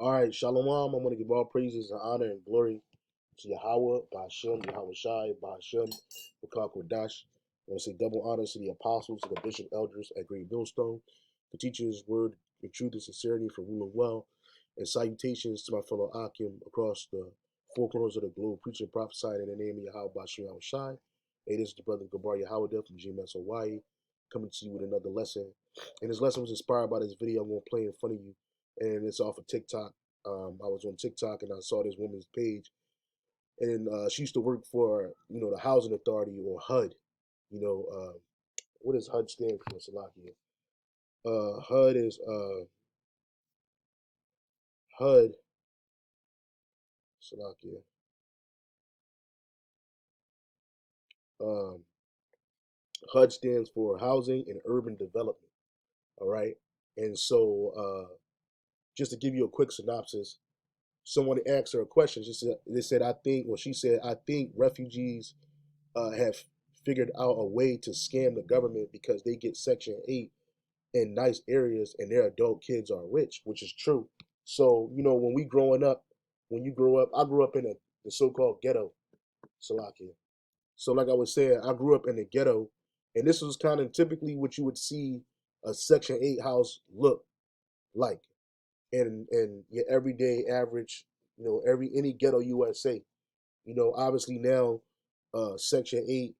All right, Shalom. I'm going to give all praises and honor and glory to Yahweh, Ba'ashem, Yahweh Shai, Ba'ashem, Bakak Wadash. I want to say double honors to the apostles, to the bishop elders at Great Millstone, the teachers, word, the truth, and sincerity for ruling well, and salutations to my fellow Akim across the four corners of the globe, preaching and prophesying in the name of Yahweh, Ba'ashem, Yahweh Shai. Hey, this is the brother Gabar Yahweh from GMS Hawaii, coming to you with another lesson. And this lesson was inspired by this video I'm going to play in front of you, and it's off of TikTok. I was on TikTok and I saw this woman's page, and she used to work for the housing authority, or HUD. What does HUD stand for, Salakia? HUD is HUD, Salakia. Um, HUD stands for Housing and Urban Development. All right, and so just to give you a quick synopsis, someone asked her a question. She said, I think refugees have figured out a way to scam the government because they get Section 8 in nice areas and their adult kids are rich, which is true. So, when you grow up, I grew up in the so-called ghetto, Salakia. So, like I was saying, I grew up in the ghetto, and this was kind of typically what you would see a Section 8 house look like in your everyday average, any ghetto USA. Obviously now, Section 8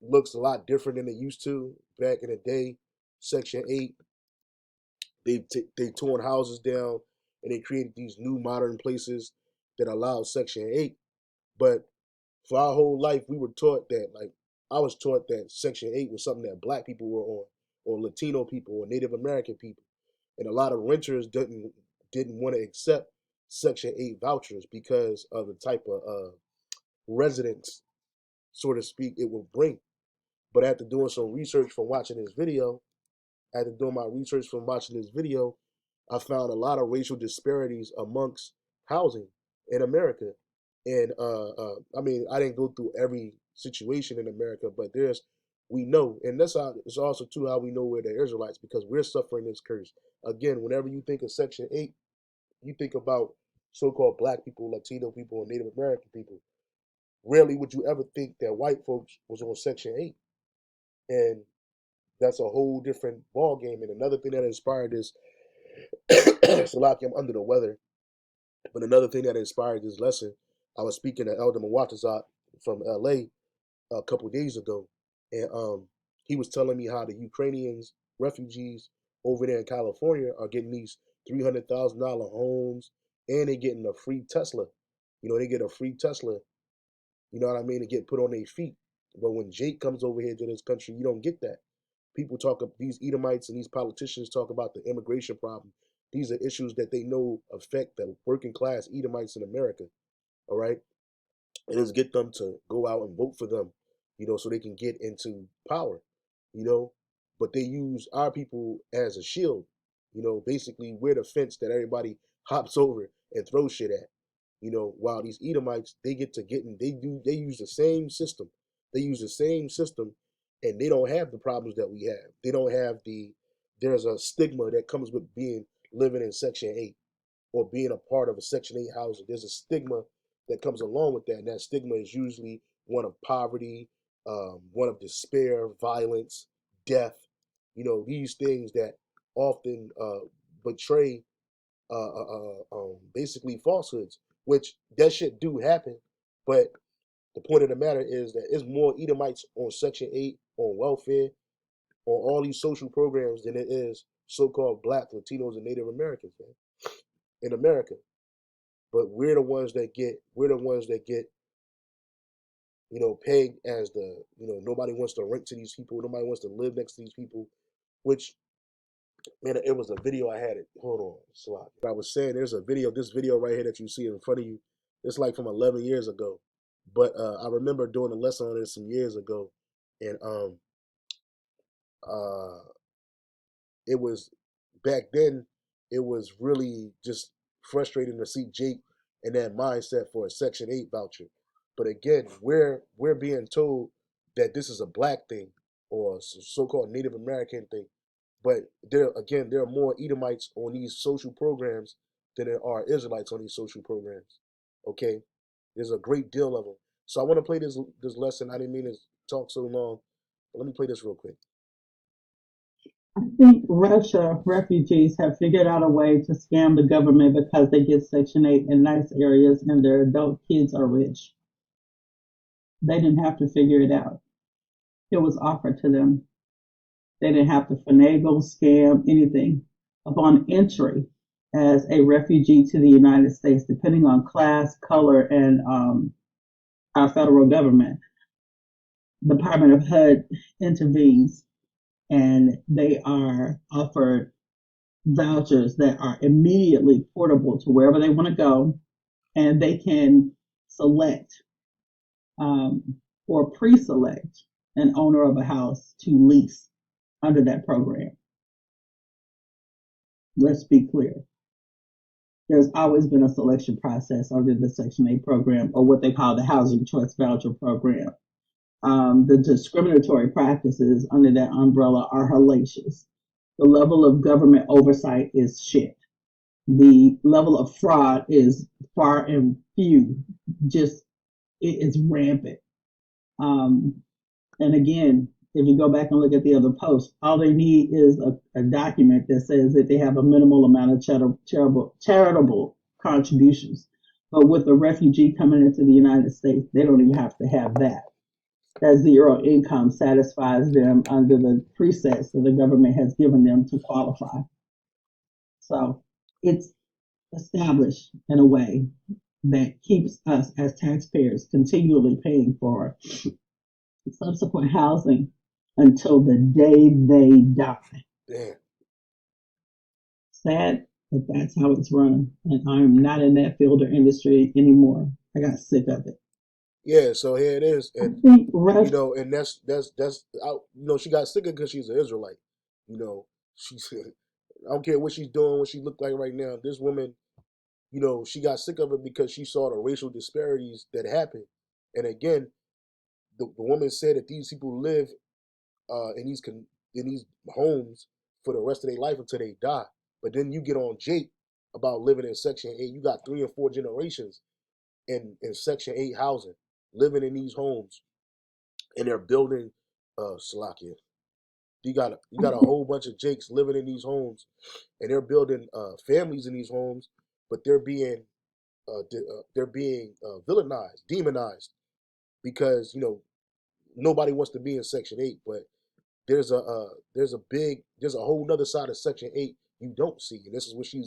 looks a lot different than it used to back in the day. Section 8, they torn houses down and they created these new modern places that allowed Section 8. But for our whole life, we were taught that, like, I was taught that Section 8 was something that black people were on, or Latino people, or Native American people. And a lot of renters didn't want to accept Section 8 vouchers because of the type of residence, so to speak, it would bring. But after doing some research from watching this video, after doing my research from watching this video, I found a lot of racial disparities amongst housing in America. And I mean, I didn't go through every situation in America, but we know, and it's also too how we know we're the Israelites, because we're suffering this curse. Again, whenever you think of Section 8, you think about so-called black people, Latino people, and Native American people. Rarely would you ever think that white folks was on Section 8. And that's a whole different ball game. And another thing that inspired this, Salaki, I'm under the weather, but another thing that inspired this lesson, I was speaking to Elder Mwatazat from LA a couple days ago, and he was telling me how the Ukrainians, refugees over there in California, are getting these $300,000 homes, and they're getting a free Tesla. They get a free Tesla. You know what I mean? To get put on their feet. But when Jake comes over here to this country, you don't get that. People talk of these Edomites and these politicians talk about the immigration problem. These are issues that they know affect the working class Edomites in America. All right, and it's get them to go out and vote for them, so they can get into power, you know. But they use our people as a shield, basically we're the fence that everybody hops over and throws shit at, while these Edomites, they use the same system. They use the same system, and they don't have the problems that we have. They don't have there's a stigma that comes with living in Section 8 or being a part of a Section 8 housing. There's a stigma that comes along with that, and that stigma is usually one of poverty, one of despair, violence, death. These things that often betray basically falsehoods, which that shit do happen. But the point of the matter is that it's more Edomites on Section 8, on welfare, on all these social programs than it is so-called black, Latinos, and Native Americans, man, in America. But we're the ones that get pegged as nobody wants to rent to these people, nobody wants to live next to these people, which, man, it was a video I had it. Hold on, Slot. I was saying there's this video right here that you see in front of you. It's like from 11 years ago, but I remember doing a lesson on this some years ago, and uh, it was back then. It was really just frustrating to see Jake in that mindset for a Section 8 voucher. But again, we're being told that this is a black thing or a so-called Native American thing. But there are more Edomites on these social programs than there are Israelites on these social programs. Okay, there's a great deal of them. So I want to play this lesson. I didn't mean to talk so long, but let me play this real quick. I think Russia refugees have figured out a way to scam the government because they get Section 8 in nice areas and their adult kids are rich. They didn't have to figure it out. It was offered to them. They didn't have to finagle, scam, anything. Upon entry as a refugee to the United States, depending on class, color, and our federal government, the Department of HUD intervenes and they are offered vouchers that are immediately portable to wherever they want to go, and they can select or pre-select an owner of a house to lease under that program. Let's be clear. There's always been a selection process under the Section 8 program, or what they call the Housing Choice Voucher Program. The discriminatory practices under that umbrella are hellacious. The level of government oversight is shit. The level of fraud is far and few. Just, it is rampant. And again, if you go back and look at the other posts, all they need is a document that says that they have a minimal amount of charitable contributions. But with a refugee coming into the United States, they don't even have to have that. That zero income satisfies them under the presets that the government has given them to qualify. So it's established in a way that keeps us as taxpayers continually paying for subsequent housing until the day they die. Damn. Sad, but that's how it's run. And I'm not in that field or industry anymore. I got sick of it. Yeah, so here it is, and and that's she got sick of it because she's an Israelite. She's I don't care what she's doing, what she look like right now. This woman, she got sick of it because she saw the racial disparities that happened. And again, the woman said that these people live in these homes for the rest of their life until they die. But then you get on Jake about living in Section 8. You got 3 and 4 generations in Section 8 housing, living in these homes, and they're building Salakia. You got a whole bunch of Jakes living in these homes, and they're building families in these homes, but they're being villainized, demonized, because nobody wants to be in Section 8. But there's a whole nother side of Section 8 you don't see, and this is what she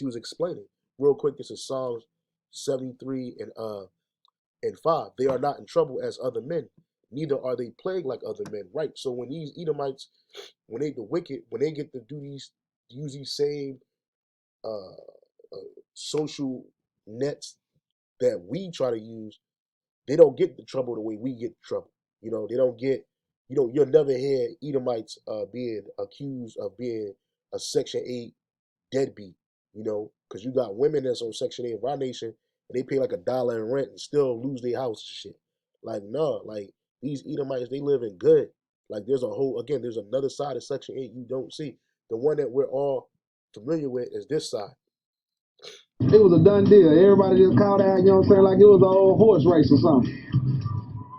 was explaining real quick. This is Psalms 73 and 5. They are not in trouble as other men, neither are they plagued like other men. Right. So when these Edomites, when they get to use these same social nets that we try to use, they don't get the trouble the way we get trouble. They don't get. You'll never hear Edomites being accused of being a Section 8 deadbeat. Because you got women that's on Section 8 of our nation, and they pay like $1 in rent and still lose their house and shit. Like, no, like these Edomites, they live in good. Like, there's another side of Section 8 you don't see. The one that we're all familiar with is this side. It was a done deal. Everybody just called out, like it was an old horse race or something.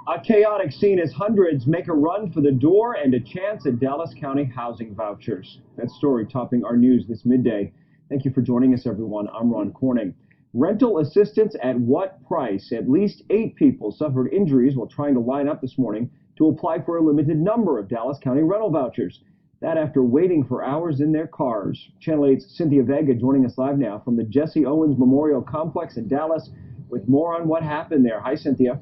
A chaotic scene as hundreds make a run for the door and a chance at Dallas County housing vouchers. That story topping our news this midday. Thank you for joining us, everyone. I'm Ron Corning. Rental assistance at what price? At least 8 people suffered injuries while trying to line up this morning to apply for a limited number of Dallas County rental vouchers. That after waiting for hours in their cars. Channel 8's Cynthia Vega joining us live now from the Jesse Owens Memorial Complex in Dallas with more on what happened there. Hi, Cynthia.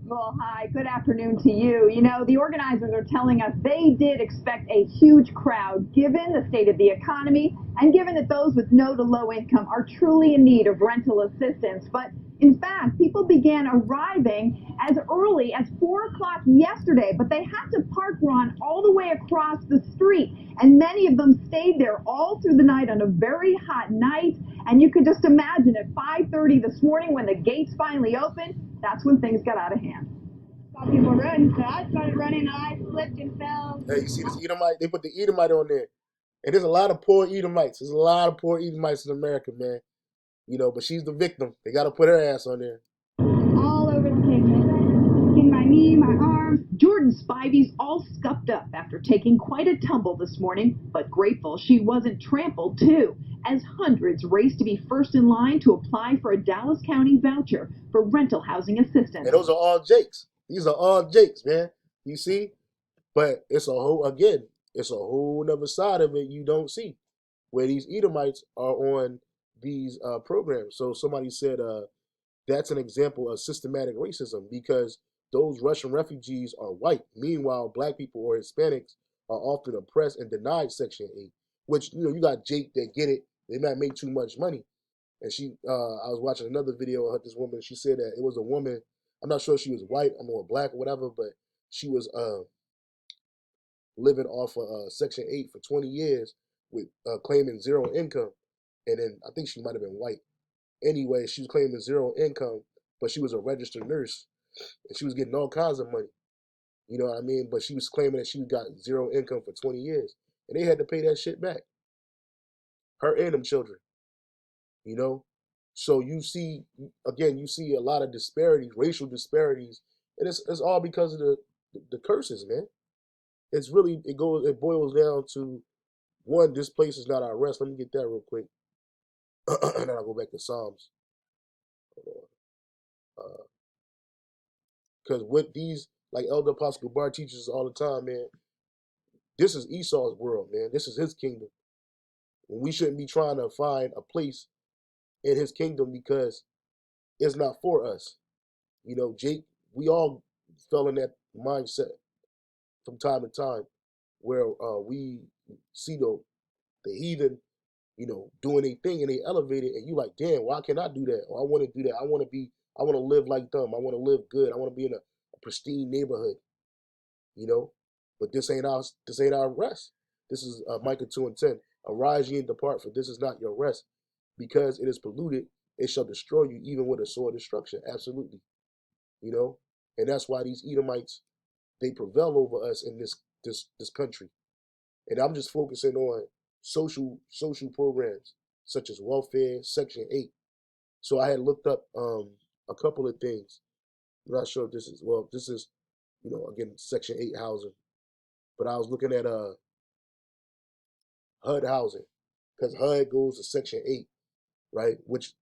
Well, hi, good afternoon to you. The organizers are telling us they did expect a huge crowd given the state of the economy and given that those with no to low income are truly in need of rental assistance. But in fact, people began arriving as early as 4 o'clock yesterday, but they had to park, Ron, all the way across the street. And many of them stayed there all through the night on a very hot night. And you could just imagine at 5:30 this morning when the gates finally opened, that's when things got out of hand. Saw people run, so I started running, and I slipped and fell. Hey, you see this Edomite? They put the Edomite on there. And there's a lot of poor Edomites. There's a lot of poor Edomites in America, man. You know, but she's the victim. They got to put her ass on there. All over the pavement. In my knee, my arm. Jordan Spivey's all scuffed up after taking quite a tumble this morning, but grateful she wasn't trampled too, as hundreds race to be first in line to apply for a Dallas County voucher for rental housing assistance. And those are all Jakes. These are all Jakes, man. You see? But it's a whole nother side of it you don't see, where these Edomites are on these programs. So somebody said that's an example of systematic racism because those Russian refugees are white. Meanwhile, black people or Hispanics are often oppressed and denied Section 8, which, you know, you got Jake that get it. They might make too much money. And I was watching another video of this woman. She said that it was a woman. I'm not sure if she was white or black or whatever, but she was living off of Section 8 for 20 years with claiming zero income. And then I think she might have been white. Anyway, she was claiming zero income, but she was a registered nurse. And she was getting all kinds of money. You know what I mean? But she was claiming that she got zero income for 20 years. And they had to pay that shit back. Her and them children. You know? So you see a lot of disparities, racial disparities. And it's all because of the curses, man. It boils down to, one, this place is not our rest. Let me get that real quick. And then I'll go back to Psalms. Because with these, like Elder Apostle Bar teaches all the time, man, this is Esau's world, man. This is his kingdom. And we shouldn't be trying to find a place in his kingdom because it's not for us. You know, Jake, we all fell in that mindset from time to time where we see the heathen, you know, doing their thing and they elevate it, and you like, damn, why can't I do that? Or I want to do that. I want to live like them. I want to live good. I want to be in a pristine neighborhood, you know. But this ain't our rest. This is Micah 2:10. Arise ye and depart, for this is not your rest. Because it is polluted, it shall destroy you, even with a sword of destruction. Absolutely. You know? And that's why these Edomites, they prevail over us in this country. And I'm just focusing on social programs such as welfare, Section 8. So I had looked up a couple of things. I'm not sure if this is, you know, again, Section 8 housing. But I was looking at HUD housing, because HUD goes to Section 8, right? Which,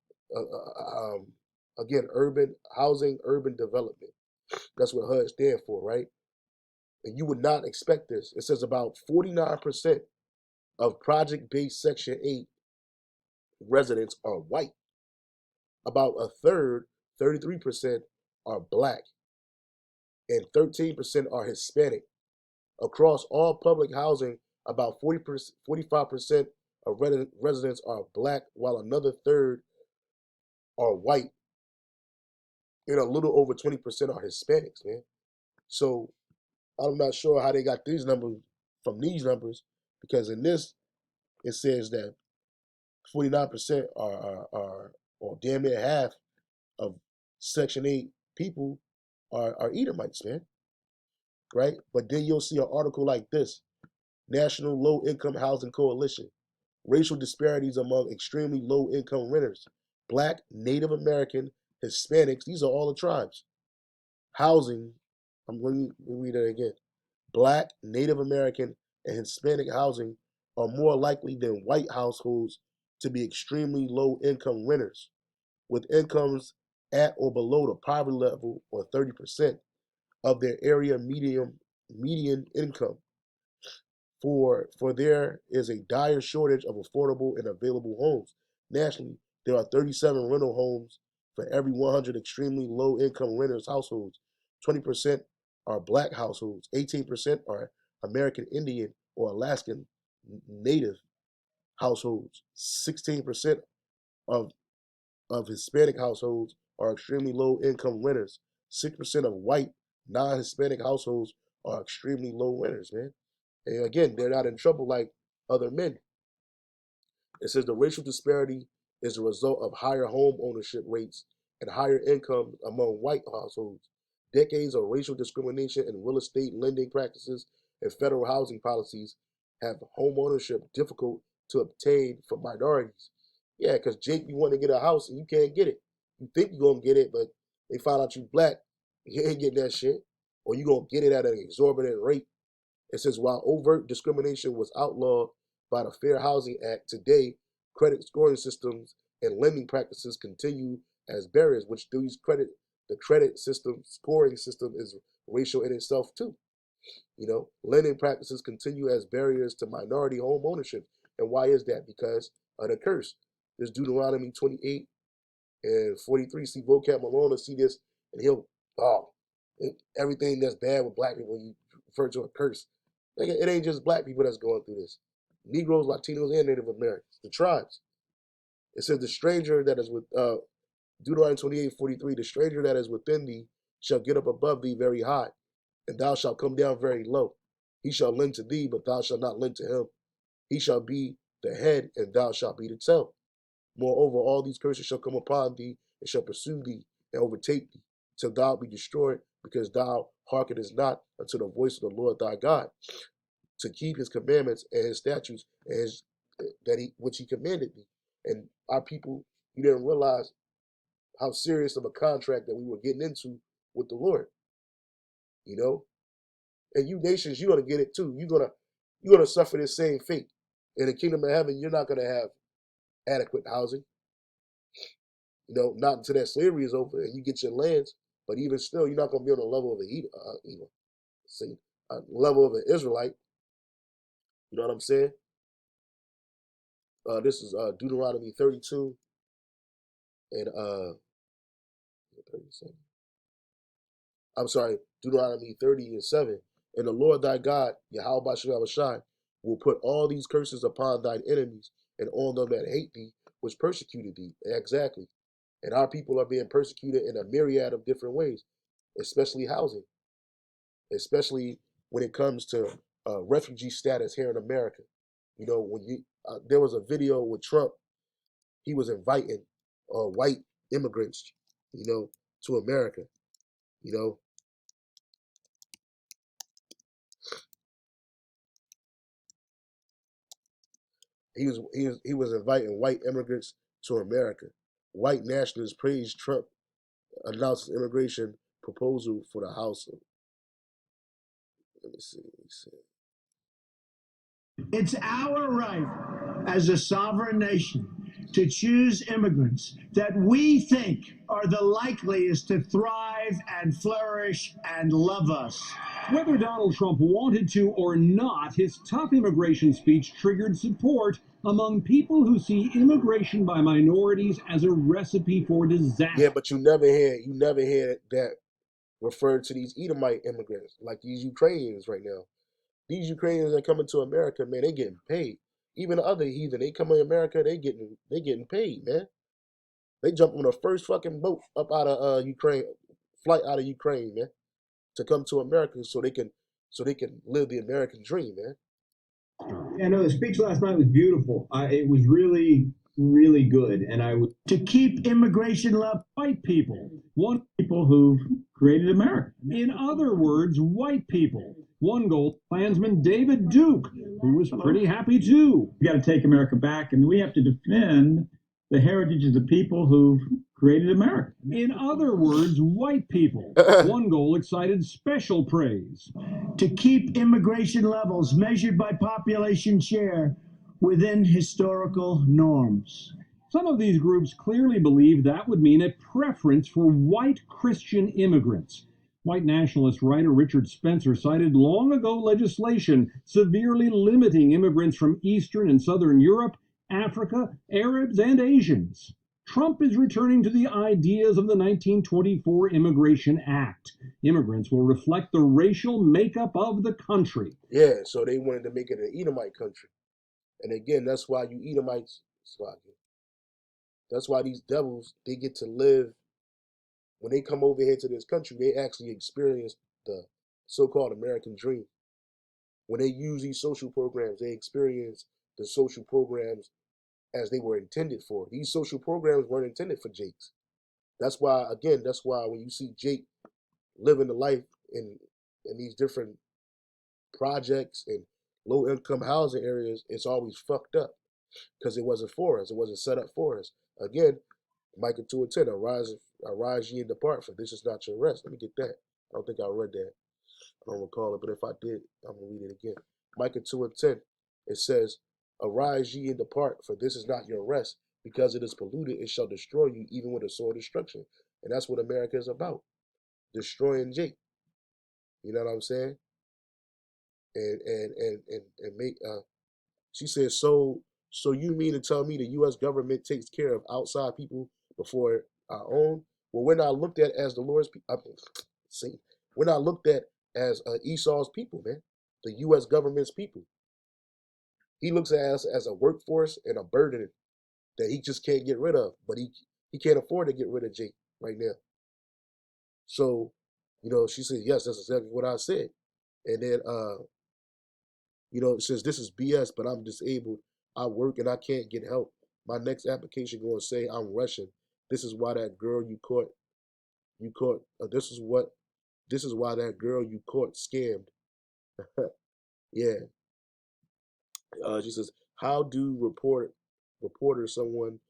again, urban housing, urban development. That's what HUD stands for, right? And you would not expect this. It says about 49% of project-based Section 8 residents are white. About a third, 33%, are black, and 13% are Hispanic. Across all public housing, about 45% of residents are black, while another third are white, and a little over 20% are Hispanics, man. So I'm not sure how they got these numbers from these numbers, because in this, it says that 49% or damn near half of Section 8 people are Edomites, man, right? But then you'll see an article like this: National Low Income Housing Coalition, racial disparities among extremely low income renters, Black, Native American, Hispanics, these are all the tribes. Housing, I'm going to read that again. Black, Native American, and Hispanic housing are more likely than white households to be extremely low income renters, with incomes at or below the poverty level, or 30% of their area median income. For there is a dire shortage of affordable and available homes. Nationally, there are 37 rental homes for every 100 extremely low income renters households. 20% are black households. 18% are American Indian or Alaskan Native households. 16% of Hispanic households are extremely low income renters. 6% of white non-Hispanic households are extremely low renters, man. And again, they're not in trouble like other men. It says the racial disparity is the result of higher home ownership rates and higher income among white households. Decades of racial discrimination in real estate lending practices and federal housing policies have home ownership difficult to obtain for minorities. Yeah, because Jake, you want to get a house and you can't get it. You think you're going to get it, but they find out you black, you ain't getting that shit. Or you going to get it at an exorbitant rate. It says, while overt discrimination was outlawed by the Fair Housing Act, today credit scoring systems and lending practices continue as barriers, which the credit system, scoring system is racial in itself too. Lending practices continue as barriers to minority home ownership. And why is that? Because of the curse. There's Deuteronomy 28 and 43. See vocab Malone and see this, and he'll, everything that's bad with black people, you refer to a curse. It ain't just black people that's going through this. Negroes, Latinos, and Native Americans, the tribes. It says the stranger that is with Deuteronomy 28:43, the stranger that is within thee shall get up above thee very high, and thou shalt come down very low. He shall lend to thee, but thou shalt not lend to him. He shall be the head, and thou shalt be the tail. Moreover, all these curses shall come upon thee, and shall pursue thee, and overtake thee, till thou be destroyed, because thou hearkenest not unto the voice of the Lord thy God, to keep his commandments and his statutes and which he commanded thee. And our people, you didn't realize how serious of a contract that we were getting into with the Lord. And you nations, you're gonna get it too. You're gonna suffer the same fate. In the kingdom of heaven, you're not gonna have adequate housing. Not until that slavery is over and you get your lands. But even still, you're not gonna be on the level of a level of an Israelite. You know what I'm saying? This is Deuteronomy 32 and 37. I'm sorry, Deuteronomy 30 and 7. And the Lord thy God, Yahweh Shai, will put all these curses upon thine enemies and on them that hate thee, which persecuted thee. Exactly. And our people are being persecuted in a myriad of different ways, especially housing, especially when it comes to refugee status here in America. There was a video with Trump. He was inviting white immigrants, to America. He was inviting white immigrants to America. White nationalists praised Trump announced immigration proposal for the House. Let me see. It's our right as a sovereign nation to choose immigrants that we think are the likeliest to thrive and flourish and love us. Whether Donald Trump wanted to or not, his tough immigration speech triggered support among people who see immigration by minorities as a recipe for disaster. Yeah, but you never hear that referred to these Edomite immigrants, like these Ukrainians right now. These Ukrainians that coming to America, man, they getting paid. Even the other heathen, they come to America, they getting paid, man. They jump on the first fucking boat up out of Ukraine, flight out of Ukraine, man, to come to America so they can live the American dream, man. I know the speech last night was beautiful. It was really, really good, and I would to keep immigration love white people, people who've created America. In other words, white people. One goal, Klansman David Duke, who was pretty happy too. We got to take America back, and we have to defend the heritage of the people who've created America. In other words, white people. One goal excited special praise. To keep immigration levels measured by population share within historical norms. Some of these groups clearly believe that would mean a preference for white Christian immigrants. White nationalist writer Richard Spencer cited long ago legislation severely limiting immigrants from Eastern and Southern Europe, Africa, Arabs, and Asians. Trump is returning to the ideas of the 1924 Immigration Act. Immigrants will reflect the racial makeup of the country. Yeah, so they wanted to make it an Edomite country. And again, that's why you Edomites, that's why these devils, they get to live. When they come over here to this country, they actually experience the so-called American dream. When they use these social programs, they experience the social programs as they were intended for. These social programs weren't intended for Jakes. That's why when you see Jake living the life in these different projects and low-income housing areas, it's always fucked up. because it wasn't for us. It wasn't set up for us. Again, Micah 2:10, arise ye and depart, for this is not your rest. Let me get that. I don't think I read that. I don't recall it, but if I did, I'm going to read it again. Micah 2:10, it says, arise ye and depart, for this is not your rest. Because it is polluted, it shall destroy you, even with a sword destruction. And that's what America is about, destroying Jake. You know what I'm saying? And make she says, so you mean to tell me the US government takes care of outside people before our own? Well, we're not looked at as the Lord's people. See, we're not looked at as Esau's people, man. The US government's people. He looks at us as a workforce and a burden that he just can't get rid of. But he can't afford to get rid of Jake right now. So, she said, yes, that's exactly what I said. And then it says this is BS, but I'm disabled. I work and I can't get help. My next application going to say I'm Russian. This is why that girl you caught. This is why that girl you caught scammed. Yeah. She says, how do reporters someone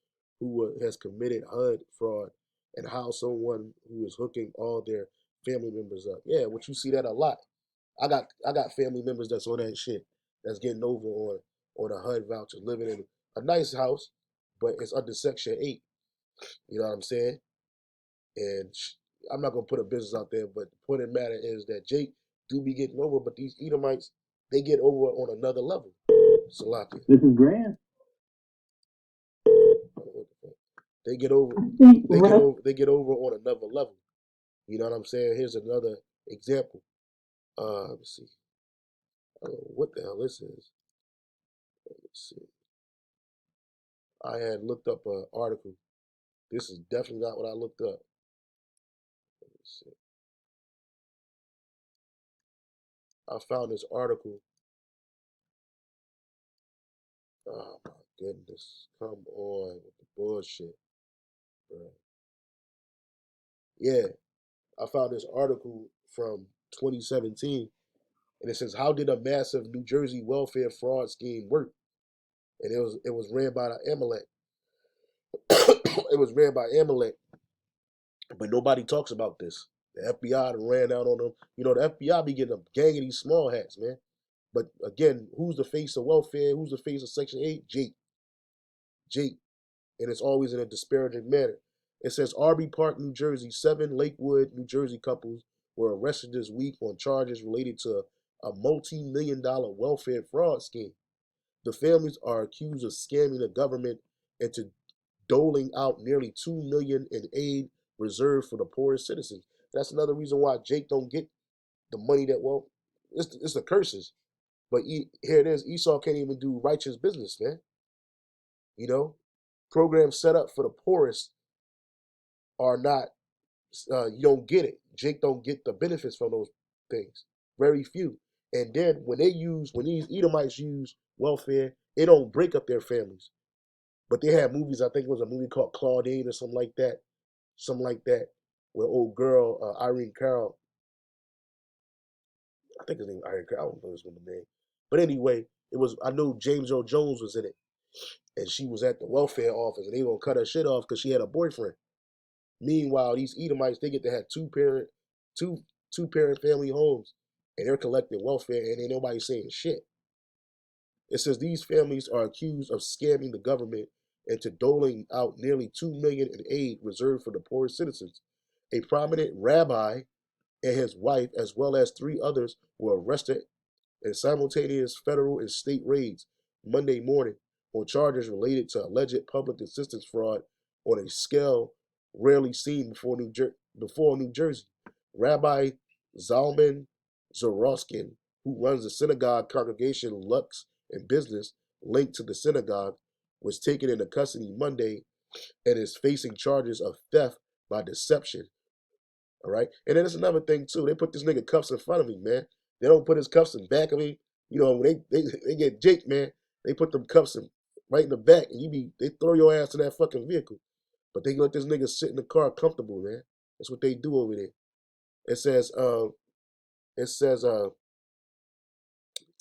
who has committed HUD fraud, and how someone who is hooking all their family members up? Yeah, but you see that a lot. I got family members that's on that shit, that's getting over on a HUD voucher, living in a nice house, but it's under Section 8. You know what I'm saying? And I'm not gonna put a business out there, but the point of the matter is that Jake do be getting over, but these Edomites, they get over on another level. Salaki. This is Grant. They get over. I think They get over on another level. You know what I'm saying? Here's another example. Let me see. I don't know what the hell this is. Let's see. I had looked up an article. This is definitely not what I looked up. Let me see. I found this article. Oh my goodness. Come on with the bullshit, bro. Yeah. I found this article from 2017, and it says, how did a massive New Jersey welfare fraud scheme work? And it was ran by Amalek. It was ran by Amalek, but nobody talks about this. The FBI ran out on them. The FBI be getting a gang of these small hats, man. But again, who's the face of welfare? Who's the face of Section 8? Jake. And it's always in a disparaging manner. It says Arby Park, New Jersey, 7 Lakewood, New Jersey couples were arrested this week on charges related to a multi-million-dollar welfare fraud scheme. The families are accused of scamming the government into doling out nearly $2 million in aid reserved for the poorest citizens. That's another reason why Jake don't get the money it's the curses. But here it is, Esau can't even do righteous business, man. Programs set up for the poorest are not, you don't get it. Jake don't get the benefits from those things. Very few. And then when these Edomites use welfare, it don't break up their families. But they had movies, I think it was a movie called Claudine or something like that, where old girl, Irene Carroll, I think his name Irene Carroll, I don't know his name. But anyway, I knew James Earl Jones was in it. And she was at the welfare office, and they gonna cut her shit off because she had a boyfriend. Meanwhile, these Edomites, they get to have two parent family homes, and they're collecting welfare, and ain't nobody saying shit. It says these families are accused of scamming the government into doling out nearly $2 million in aid reserved for the poorest citizens. A prominent rabbi and his wife, as well as 3 others, were arrested in simultaneous federal and state raids Monday morning on charges related to alleged public assistance fraud on a scale rarely seen before New Jersey. Rabbi Zalman Zoroskin, who runs the synagogue congregation Lux and Business linked to the synagogue, was taken into custody Monday and is facing charges of theft by deception. All right. And then there's another thing too. They put this nigga cuffs in front of me, man. They don't put his cuffs in back of me. When they get Jake, man, they put them cuffs right in the back, and they throw your ass in that fucking vehicle. But they let this nigga sit in the car comfortable, man. That's what they do over there. It says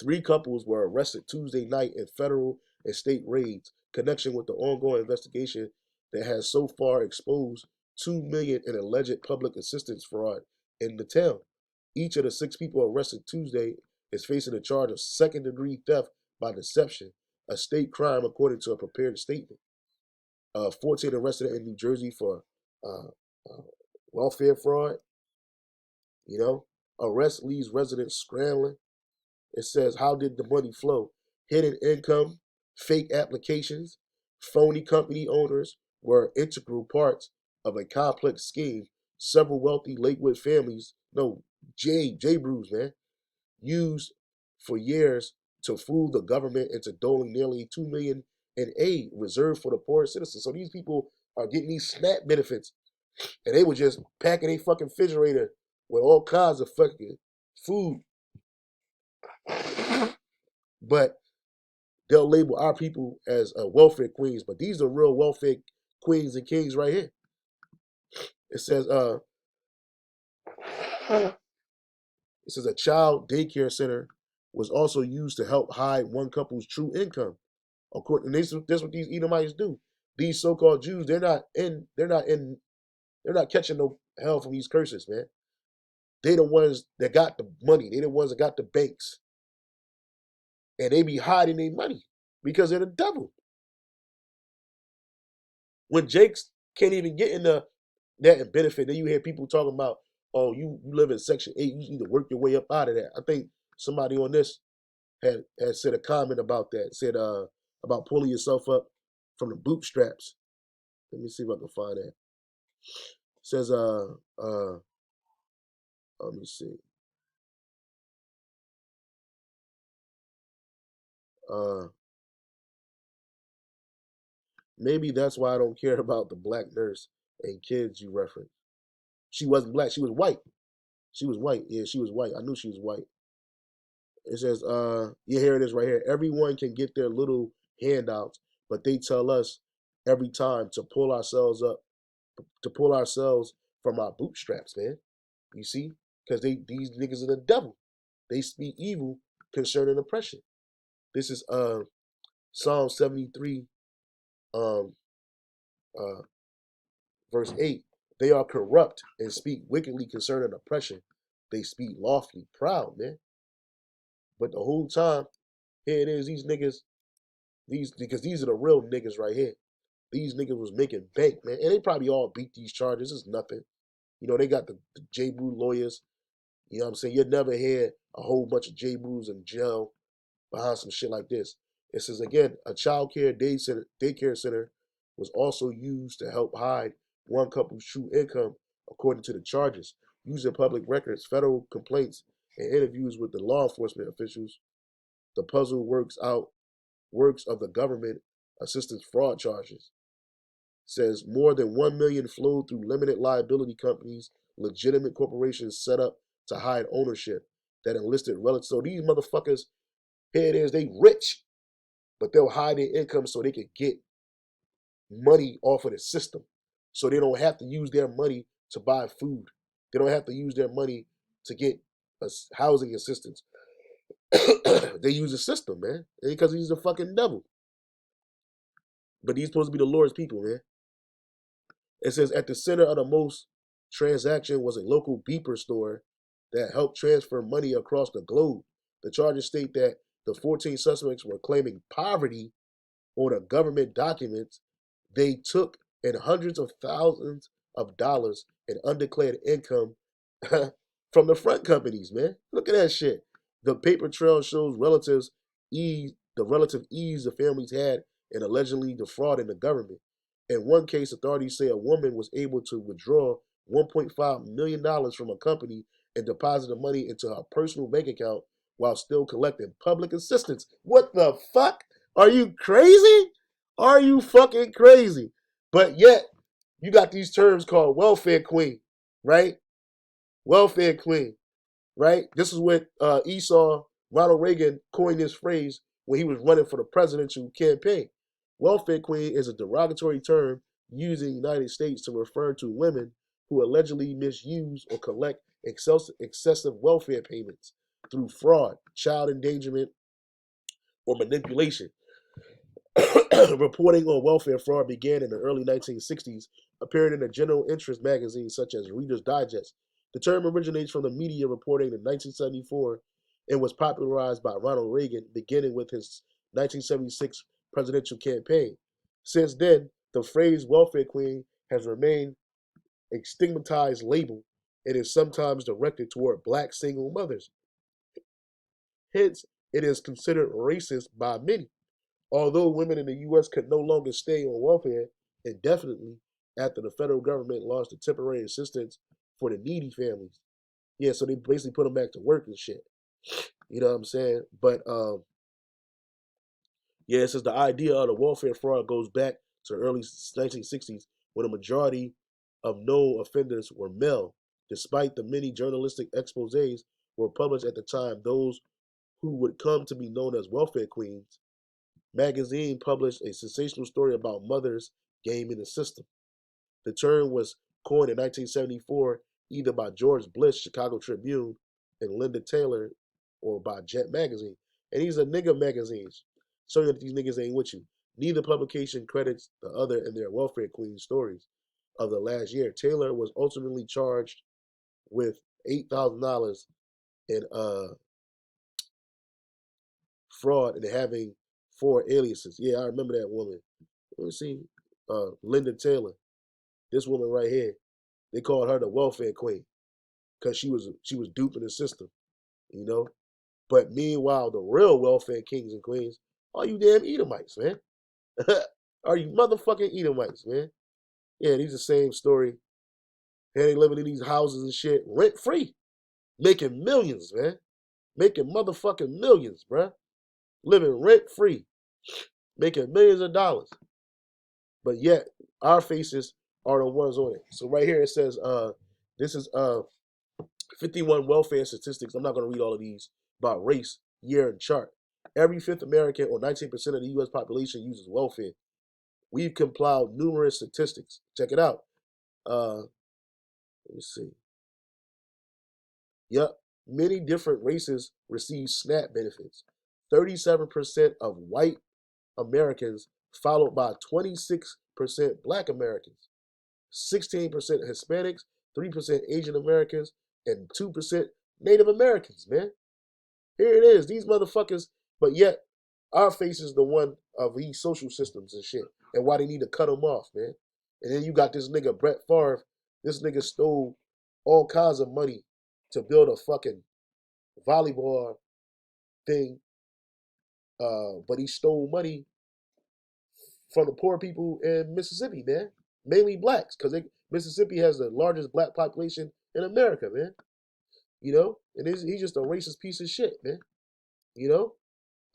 3 couples were arrested Tuesday night in federal and state raids, connection with the ongoing investigation that has so far exposed $2 million in alleged public assistance fraud in the town. Each of the 6 people arrested Tuesday is facing a charge of second-degree theft by deception, a state crime according to a prepared statement. 14 arrested in New Jersey for uh, uh, welfare fraud. You know, arrest leaves residents scrambling. It says, how did the money flow? Hidden income, fake applications, phony company owners were integral parts of a complex scheme. Several wealthy Lakewood families, J Brews, man, used for years to fool the government into doling nearly $2 million in aid reserved for the poor citizens. So these people are getting these SNAP benefits, and they were just packing a fucking refrigerator with all kinds of fucking food. But they'll label our people as welfare queens, but these are real welfare queens and kings right here. It says, a child daycare center was also used to help hide one couple's true income. According, and this is what these Edomites do. These so-called Jews, they're not catching no hell from these curses, man. They the ones that got the money. They the ones that got the banks, and they be hiding their money because they're the devil. When Jakes can't even get in that benefit, then you hear people talking about, oh, you live in Section 8, you need to work your way up out of that. I think somebody on this had said a comment about that, said about pulling yourself up from the bootstraps. Let me see if I can find that. It says, let me see. Maybe that's why I don't care about the black nurse and kids you referenced. She wasn't black, she was white. She was white. Yeah, she was white. I knew she was white. It says, yeah, here it is right here. Everyone can get their little handouts, but they tell us every time to pull ourselves up, to pull ourselves from our bootstraps, man. You see? Because these niggas are the devil. They speak evil concerning oppression. This is Psalm 73, um, verse 8. They are corrupt and speak wickedly concerning oppression. They speak lawfully proud, man. But the whole time, here it is, these niggas, because these are the real niggas right here. These niggas was making bank, man. And they probably all beat these charges. It's nothing. You know, they got the J. Brew lawyers. You know what I'm saying? You'll never hear a whole bunch of J. Brews in jail behind some shit like this. It says, again, a child care daycare center was also used to help hide one couple's true income, according to the charges. Using public records, federal complaints, and interviews with the law enforcement officials, the puzzle works of the government assistance fraud charges. Says more than 1 million flowed through limited liability companies, legitimate corporations set up to hide ownership that enlisted relatives. So these motherfuckers, here it is, they rich, but they'll hide their income so they can get money off of the system. So they don't have to use their money to buy food. They don't have to use their money to get housing assistance. They use the system, man. Because he's the fucking devil. But he's supposed to be the Lord's people, man. It says at the center of the most transaction was a local beeper store that helped transfer money across the globe. The charges state that the 14 suspects were claiming poverty on a government documents they took in hundreds of thousands of dollars in undeclared income from the front companies, man. Look at that shit. The paper trail shows the relative ease the families had in allegedly defrauding the government. In one case, authorities say a woman was able to withdraw $1.5 million from a company and deposit the money into her personal bank account while still collecting public assistance. What the fuck? Are you crazy? Are you fucking crazy? But yet, you got these terms called welfare queen, right? Welfare queen, right? This is what Ronald Reagan coined this phrase when he was running for the presidential campaign. Welfare queen is a derogatory term used in the United States to refer to women who allegedly misuse or collect excessive welfare payments through fraud, child endangerment, or manipulation. Reporting on welfare fraud began in the early 1960s, appearing in a general interest magazines such as Reader's Digest. The term originates from the media reporting in 1974 and was popularized by Ronald Reagan, beginning with his 1976 presidential campaign. Since then, the phrase welfare queen has remained a stigmatized label and is sometimes directed toward black single mothers. Hence, it is considered racist by many. Although women in the U.S. could no longer stay on welfare indefinitely after the federal government launched a temporary assistance for the needy families. Yeah, so they basically put them back to work and shit. You know what I'm saying? But yeah, it says the idea of the welfare fraud goes back to the early 1960s when a majority of known offenders were male. Despite the many journalistic exposés were published at the time, those who would come to be known as welfare queens magazine published a sensational story about mothers gaming the system. The term was coined in 1974 either by George Bliss, Chicago Tribune, and Linda Taylor, or by Jet Magazine. And these are nigga magazines, showing that these niggas ain't with you. Neither publication credits the other in their welfare queen stories of the last year. Taylor was ultimately charged with $8,000 in fraud and having 4 aliases. Yeah, I remember that woman. Let me see. Linda Taylor. This woman right here. They called her the welfare queen because she was duping the system, you know. But meanwhile, the real welfare kings and queens are you damn Edomites, man. Are you motherfucking Edomites, man? Yeah, these are the same story. Here they living in these houses and shit, rent free, making millions, man. Making motherfucking millions, bruh. Living rent free, making millions of dollars. But yet, our faces are the ones on it. So right here it says, this is 51 welfare statistics. I'm not going to read all of these about race, year, and chart. Every fifth American, or 19% of the U.S. population, uses welfare. We've compiled numerous statistics. Check it out. Let me see. Yep. Many different races receive SNAP benefits. 37% of white Americans, followed by 26% black Americans, 16% Hispanics, 3% Asian Americans, and 2% Native Americans, man. Here it is, these motherfuckers, but yet our face is the one of these social systems and shit, and why they need to cut them off, man. And then you got this nigga Brett Favre. This nigga stole all kinds of money to build a fucking volleyball thing, but he stole money from the poor people in Mississippi, man. Mainly blacks, because Mississippi has the largest black population in America, man. You know, and he's just a racist piece of shit, man. You know,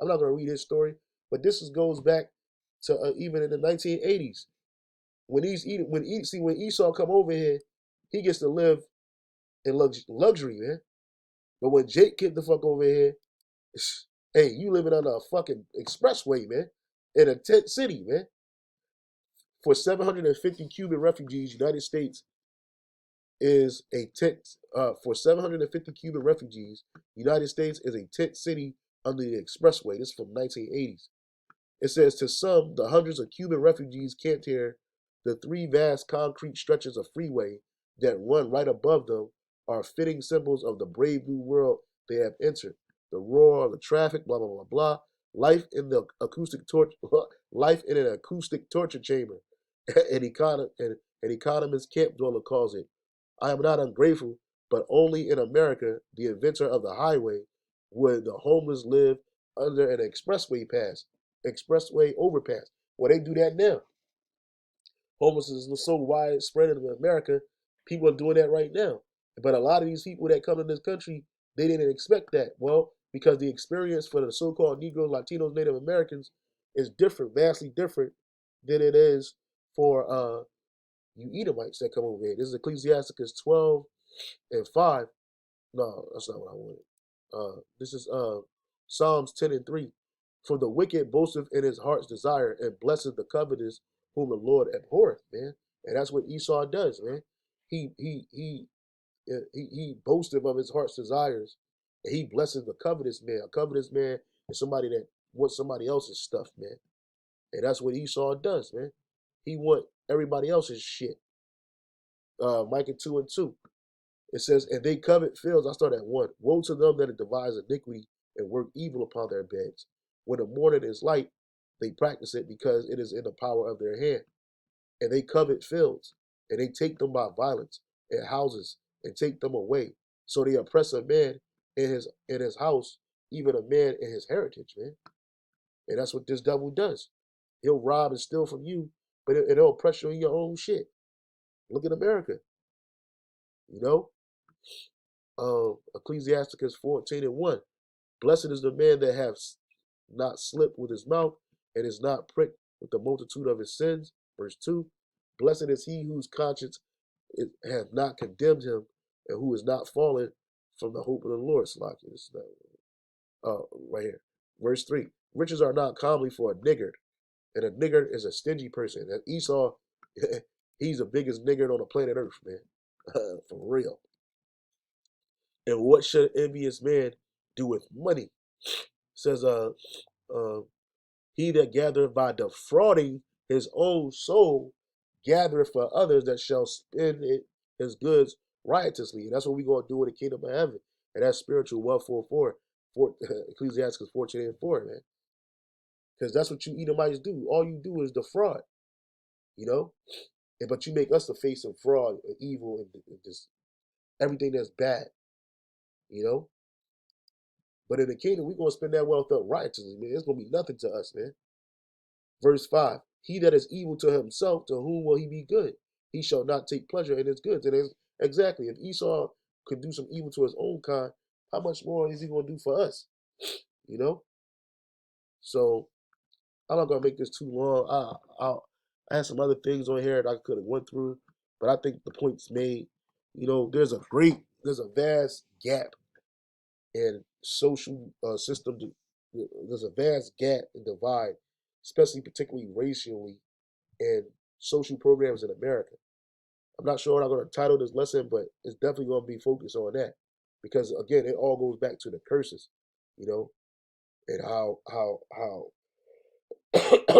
I'm not gonna read his story, but goes back to even in the 1980s when when Esau come over here, he gets to live in luxury, man. But when Jake get the fuck over here, hey, you living on a fucking expressway, man, in a tent city, man. For 750 Cuban refugees, United States is a tent. For 750 Cuban refugees, United States is a tent city under the expressway. This is from 1980s. It says, to some, the hundreds of Cuban refugees camped here, the 3 vast concrete stretches of freeway that run right above them are fitting symbols of the brave new world they have entered. The roar of the traffic, blah, blah, blah, blah. Life in the acoustic torture, life in an acoustic torture chamber. An economist camp dweller calls it. I am not ungrateful, but only in America, the inventor of the highway, would the homeless live under an expressway overpass. Well, they do that now. Homelessness is so widespread in America, people are doing that right now. But a lot of these people that come in this country, they didn't expect that. Well, because the experience for the so-called Negroes, Latinos, Native Americans is different, vastly different than it is for you Edomites that come over here. This is Ecclesiasticus 12:5. No, that's not what I wanted. This is Psalms 10:3. For the wicked boasteth in his heart's desire and blesseth the covetous whom the Lord abhorreth, man. And that's what Esau does, man. He boasteth of his heart's desires, and he blesses the covetous man. A covetous man is somebody that wants somebody else's stuff, man. And that's what Esau does, man. He want everybody else's shit. Micah 2:2. It says, and they covet fields. I start at 1. Woe to them that devise iniquity and work evil upon their beds. When the morning is light, they practice it because it is in the power of their hand. And they covet fields, and they take them by violence, and houses, and take them away. So they oppress a man in his house, even a man in his heritage, man. And that's what this devil does. He'll rob and steal from you, but it'll oppress you in your own shit. Look at America, you know. Ecclesiasticus 14:1. Blessed is the man that has not slipped with his mouth and is not pricked with the multitude of his sins. Verse 2. Blessed is he whose conscience hath not condemned him and who is not fallen from the hope of the Lord. Slacky, this is right here. Verse 3. Riches are not commonly for a niggard, and a niggard is a stingy person. And Esau, he's the biggest niggard on the planet Earth, man. For real. And what should an envious man do with money? It says, he that gathereth by defrauding his own soul gathereth for others that shall spend his goods riotously. And that's what we're going to do in the kingdom of heaven. And that's spiritual wealth for Ecclesiastes 14:4, man. Because that's what you Edomites do. All you do is defraud, you know? But you make us the face of fraud and evil and just everything that's bad, you know? But in the kingdom, we're going to spend that wealth up righteously, man. It's going to be nothing to us, man. Verse 5, he that is evil to himself, to whom will he be good? He shall not take pleasure in his goods. And exactly, if Esau could do some evil to his own kind, how much more is he going to do for us? You know? So, I'm not going to make this too long. I had some other things on here that I could have went through, but I think the point's made. You know, there's a vast gap in social system. There's a vast gap and divide, especially particularly racially and social programs in America. I'm not sure what I'm going to title this lesson, but it's definitely going to be focused on that because again, it all goes back to the curses, you know, and how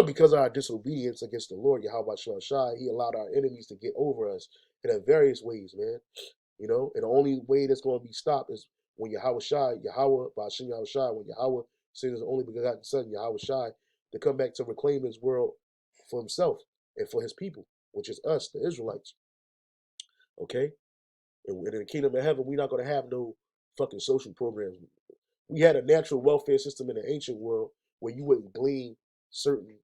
because of our disobedience against the Lord, Yahweh Shai, he allowed our enemies to get over us in various ways, man. You know, and the only way that's going to be stopped is when Yahweh Ba'ashim Yahweh Shai, when Yahweh sends his only begotten Son, Yahweh Shai, to come back to reclaim this world for himself and for his people, which is us, the Israelites. Okay? And in the kingdom of heaven, we're not going to have no fucking social programs. We had a natural welfare system in the ancient world where you wouldn't glean certain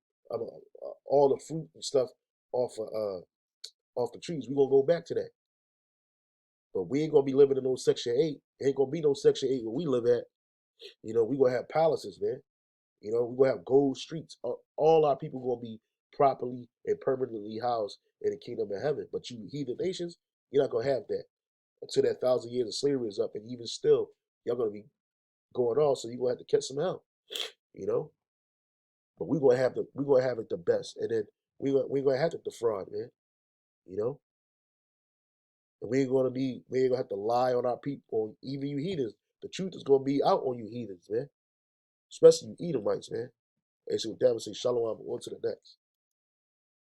all the fruit and stuff off the trees. We're gonna go back to that. But we ain't gonna be living in no Section 8. It ain't gonna be no Section 8 where we live at. You know, we gonna have palaces, man. You know, we gonna have gold streets. All our people gonna be properly and permanently housed in the kingdom of heaven. But you heathen nations, you're not gonna have that until that 1,000 years of slavery is up. And even still, y'all gonna be going on. So you're gonna have to catch some hell. You know. But we're gonna have it the best, and then we're gonna have to defraud, man. You know, and we ain't gonna have to lie on our people, even you heathens. The truth is gonna be out on you heathens, man. Especially you Edomites, man. And so with that, we say shalom. On to the next.